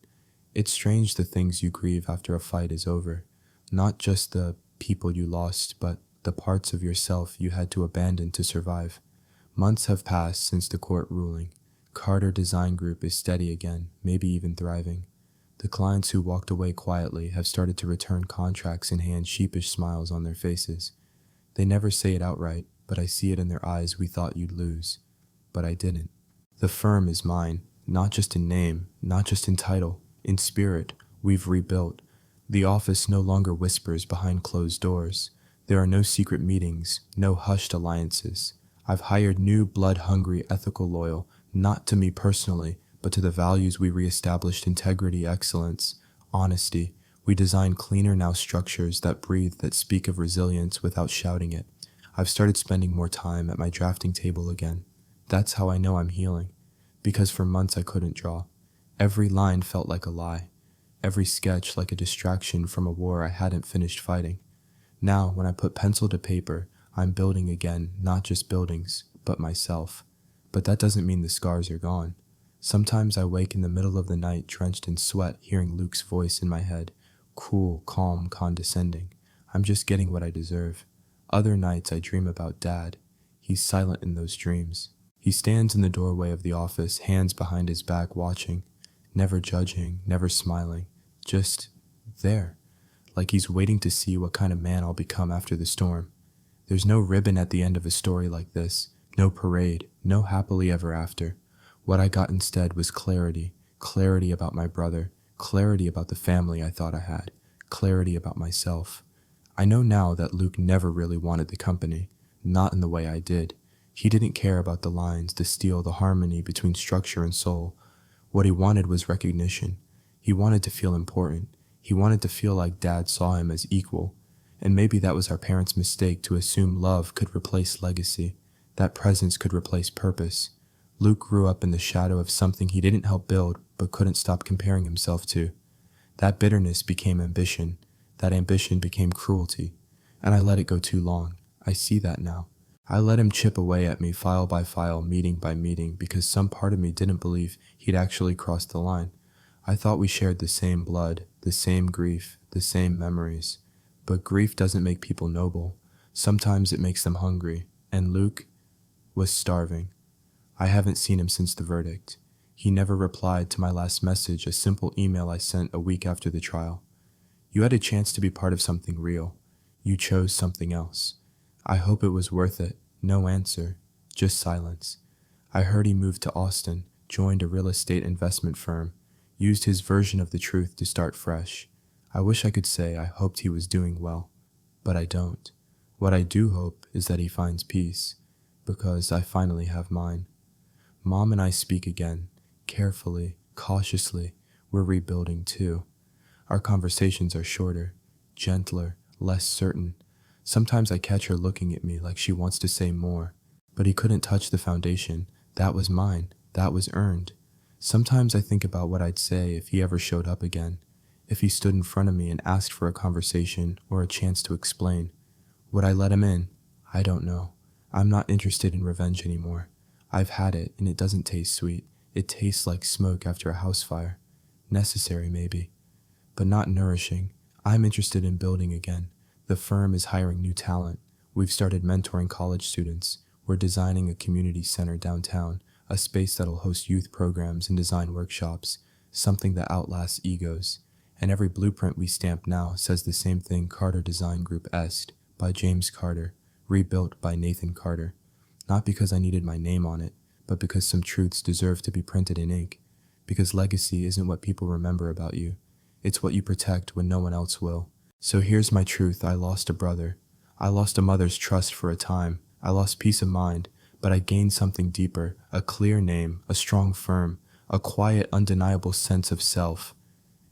It's strange the things you grieve after a fight is over. Not just the people you lost, but the parts of yourself you had to abandon to survive. Months have passed since the court ruling. Carter Design Group is steady again, maybe even thriving. The clients who walked away quietly have started to return contracts and hand sheepish smiles on their faces. They never say it outright, but I see it in their eyes. We thought you'd lose. But I didn't. The firm is mine, not just in name, not just in title, in spirit. We've rebuilt. The office no longer whispers behind closed doors. There are no secret meetings, no hushed alliances. I've hired new blood-hungry, ethical loyal, not to me personally, but to the values we reestablished: integrity, excellence, honesty. We design cleaner now structures that breathe, that speak of resilience without shouting it. I've started spending more time at my drafting table again. That's how I know I'm healing, because for months I couldn't draw. Every line felt like a lie, every sketch like a distraction from a war I hadn't finished fighting. Now, when I put pencil to paper, I'm building again, not just buildings, but myself. But that doesn't mean the scars are gone. Sometimes I wake in the middle of the night drenched in sweat, hearing Luke's voice in my head, cool, calm, condescending. I'm just getting what I deserve. Other nights I dream about Dad. He's silent in those dreams. He stands in the doorway of the office, hands behind his back watching, never judging, never smiling, just there, like he's waiting to see what kind of man I'll become after the storm. There's no ribbon at the end of a story like this, no parade, no happily ever after. What I got instead was clarity, clarity about my brother, clarity about the family I thought I had, clarity about myself. I know now that Luke never really wanted the company, not in the way I did. He didn't care about the lines, the steel, the harmony between structure and soul. What he wanted was recognition. He wanted to feel important. He wanted to feel like Dad saw him as equal. And maybe that was our parents' mistake to assume love could replace legacy, that presence could replace purpose. Luke grew up in the shadow of something he didn't help build but couldn't stop comparing himself to. That bitterness became ambition. That ambition became cruelty. And I let it go too long. I see that now. I let him chip away at me file by file, meeting by meeting, because some part of me didn't believe he'd actually crossed the line. I thought we shared the same blood, the same grief, the same memories. But grief doesn't make people noble. Sometimes it makes them hungry, and Luke was starving. I haven't seen him since the verdict. He never replied to my last message, a simple email I sent a week after the trial. You had a chance to be part of something real. You chose something else. I hope it was worth it. No answer, just silence. I heard he moved to Austin, joined a real estate investment firm, used his version of the truth to start fresh. I wish I could say I hoped he was doing well, but I don't. What I do hope is that he finds peace, because I finally have mine. Mom and I speak again, carefully, cautiously. We're rebuilding too. Our conversations are shorter, gentler, less certain. Sometimes I catch her looking at me like she wants to say more, but he couldn't touch the foundation. That was mine. That was earned. Sometimes I think about what I'd say if he ever showed up again, if he stood in front of me and asked for a conversation or a chance to explain. Would I let him in? I don't know. I'm not interested in revenge anymore. I've had it, and it doesn't taste sweet. It tastes like smoke after a house fire. Necessary, maybe, but not nourishing. I'm interested in building again. The firm is hiring new talent. We've started mentoring college students. We're designing a community center downtown, a space that'll host youth programs and design workshops, something that outlasts egos. And every blueprint we stamp now says the same thing: Carter Design Group Est, by James Carter, rebuilt by Nathan Carter. Not because I needed my name on it, but because some truths deserve to be printed in ink. Because legacy isn't what people remember about you. It's what you protect when no one else will. So here's my truth. I lost a brother. I lost a mother's trust for a time. I lost peace of mind, but I gained something deeper, a clear name, a strong firm, a quiet, undeniable sense of self.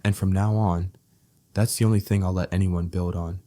And from now on, that's the only thing I'll let anyone build on.